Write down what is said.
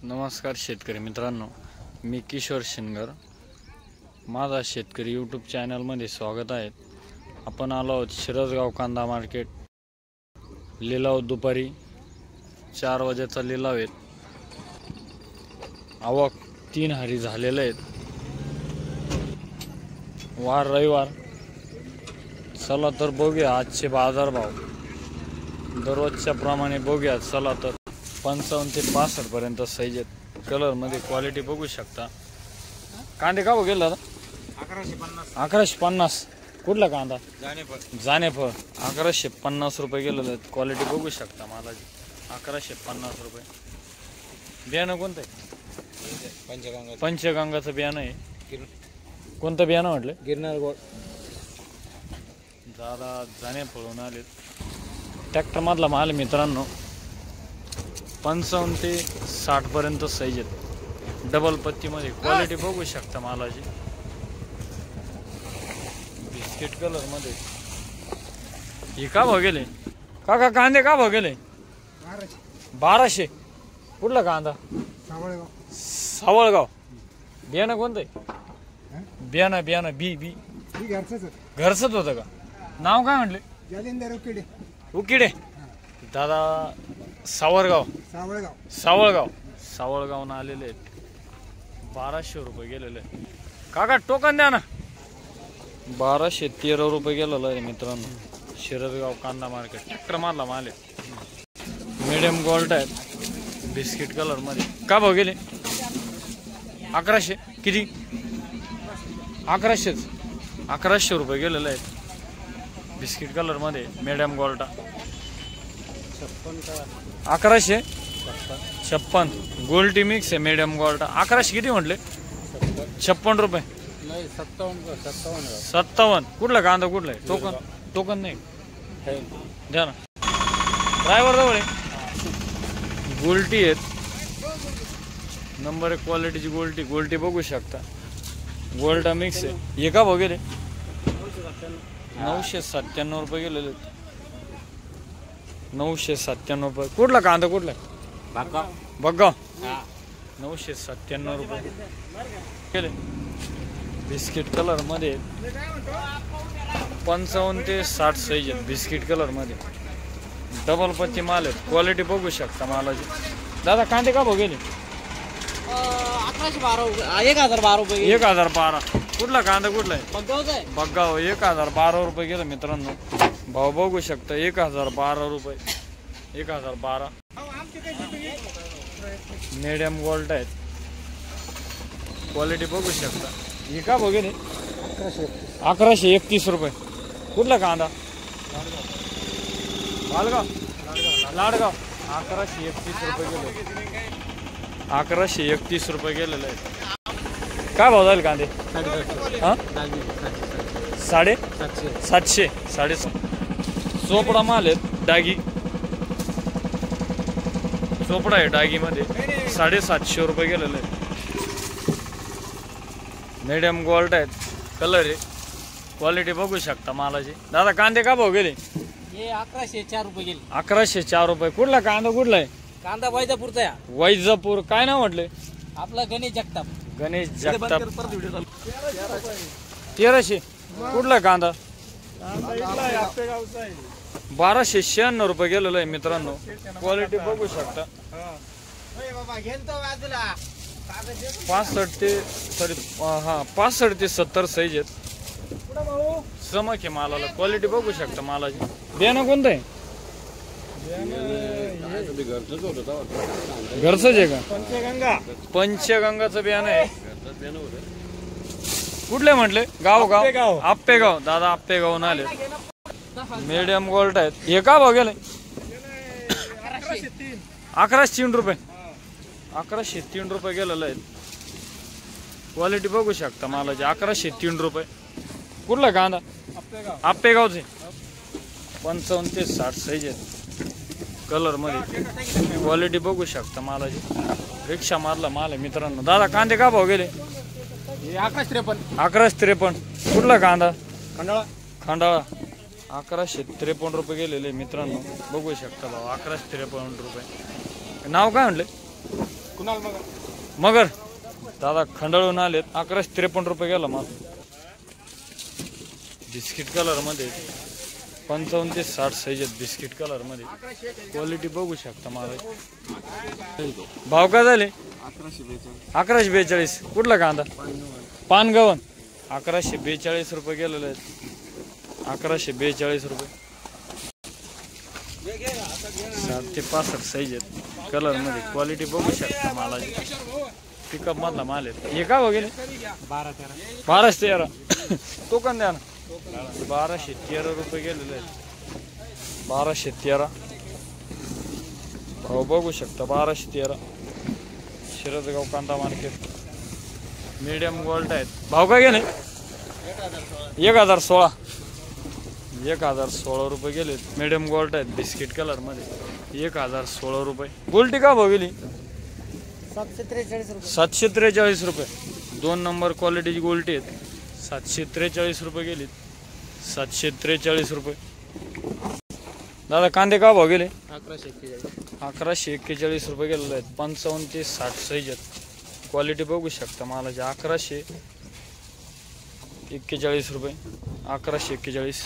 नमस्कार शेतकरी मित्रांनो, मी किशोर शिनगर. माझा शेतकरी यूट्यूब चॅनलमध्ये स्वागत आहे. आपण आलो आहोत शिरसगाव कांदा मार्केट. लिलाव दुपारी 4 वाजेचा लिलाव आहे. आवक 3 हारी झालेले आहेत. वार रविवार. चला तर बघूया आजचे बाजारभाव. दररोजच्या प्रमाणे बघूया. चला तर 55 ते 65 पर्यंत साईज आहेत. कलर मध्ये क्वालिटी बघू शकता. कांदे का गेला दादा? 1150. कुठला कांदा? जानेफळ 1150 रुपये गेलेले आहेत. क्वालिटी बघू शकता मला. 1150 रुपये. बियाणं कोणतं आहे? पंचगंगाचं बियाणं आहे. कोणतं बियाणं म्हटलं? गिरनार गोड. दादा जानेफळून आले. ट्रॅक्टर मधला माल मित्रांनो. 55 ते 60 पर्यंत साईज आहेत. डबल पत्तीमध्ये क्वालिटी बघू शकता मालाची. बिस्किट कलर मध्ये. हे का भाव गेले काका? कांदे का भाव गेले? 1200. कुठला कांदा? सावळगाव. बियाणं कोणतं आहे? बियाणं बी घरचंच होतं का? नाव काय म्हटले? जालिंदर उकिडे. उकिडे. दादा सावळगावनं आलेले आहेत. 1200 रुपये गेलेले. काका टोकन द्या ना. 1213 रुपये गेलेलं आहे मित्रांनो. शिरसगाव कांदा मार्केट. ट्रॅक्टर मारला माल आहे. मीडियम गोल्ड आहेत. बिस्किट कलर मध्ये. का भाव गेले? 1100. किती? 1100 रुपये गेलेले आहेत. बिस्किट कलर मध्ये मीडियम गोल्ड. 1156. गोल्टी मिक्स आहे. Medium gold. 1100 किती म्हटले? 56 रुपये. 57. कुठला कांदा? कुठला आहे? टोकन नाही द्या ना. ड्रायव्हर जवळ आहे. गोल्टी आहेत. नंबर 1 क्वालिटीची गोल्टी बघू शकता. गोल्ड मिक्स आहे. हे का वगैरे 997 रुपये गेलेले. 997 रुपये. कुठला कांदा? कुठला बघा. 997 रुपये गेले. बिस्किट कलर मध्ये 55 ते 60 साईज आहेत. बिस्किट कलर मध्ये डबल पत्ती माल आहेत. क्वालिटी बघू शकता मालाची. दादा कांदे का भाव गेले? 1012 रुपये. 1012. कुठला कांदा? कुठला आहे? बघाव. 1012 रुपये गेलं मित्रांनो. भाव बघू शकता. 1012 रुपये. 1012. मीडियम गोल्ड आहेत. क्वालिटी बघू शकता. हे का बघे नाही? 1131 रुपये. कुठला कांदा? लाडगाव. 1131 रुपये गेले. 1131 रुपये गेलेले आहेत. काय भाव जाईल कांदे? 750. 750. चोपडा माल आहेत. डागी चोपडा आहे. डागी मध्ये 750 रुपये गेलेले आहेत. मीडियम गोल्ड आहेत. कलर आहे. क्वालिटी बघू शकता मालाची. दादा कांदे का भाव गेले? 1104 रुपये गेले. 1104 रुपये. कुठला कांदा? कुठला आहे? कांदा वैजापूरचा आहे. वैजापूर. काय नाव म्हटले? आपला गणेश जगताप. 1300. कुठला कांदा? 1296 रुपये गेलेलं आहे मित्रांनो. क्वालिटी बघू शकता. 65 ते 70 साईज आहेत. चमक आहे मालाला. क्वालिटी बघू शकता मालाची. बियाणं कोणतं आहे? घरचंच आहे का? पंचगंगाचं बियाणं आहे. कुठले म्हटले? गाव आप्पेगाव. दादा आप्पेगावून आले. मीडियम गोल्ड आहेत. हे का भाव गेले? 1103 रुपये. 1103 रुपये गेलेलं आहेत. क्वालिटी बघू शकता मालाची. 1103 रुपये. कुठला कांदा? आप्पेगावचे. 55 ते 60 साईज आहेत. कलर मध्ये क्वालिटी बघू शकता मालाची. रिक्षा मारला माल आहे मित्रांनो. दादा कांदे का भाव गेले? 1153. कुठला कांदा? खंडाळा. 1153 रुपये गेलेले मित्रांनो. बघू शकता भाव. 1153 रुपये. नाव काय म्हटले? मगर दादा खंडाळून आलेत 1153 रुपये गेला माल. बिस्किट कलर मध्ये 55 ते 60 साईज आहेत बिस्किट कलर मध्ये. क्वालिटी बघू शकता मला. भाव काय झाले? 1142. कुठला कांदा? पानगवन 1142 रुपये गेलेले आहेत. 1142 रुपये. 60 ते 65 साईज आहेत कलर मध्ये. क्वालिटी बघू शकता मला. पिकअप मधला माल आहे. हे का वगैरे 1213 तो पण द्या ना. 1213 रुपये गेलेले आहेत. 1213 भाव बघू शकता. 1213 शिरदगाव कांदा मार्केट. मीडियम गोल्ड आहेत. भाव काय गेले? 1016. 1016 रुपये गेले. मीडियम गोल्ड आहेत बिस्किट कलर मध्ये. 1016 रुपये. गोल्टी का भाव गेली? 743 रुपये. 2 नंबर क्वालिटीची गोल्टी आहेत. 743 रुपये गेली. 743 रुपये. दादा कांदे का भाव गेले? 1141 रुपये गेलेले आहेत. 55 ते 60 साईज आहेत. क्वालिटी बघू शकता मालाची. 1141 रुपये. 1141.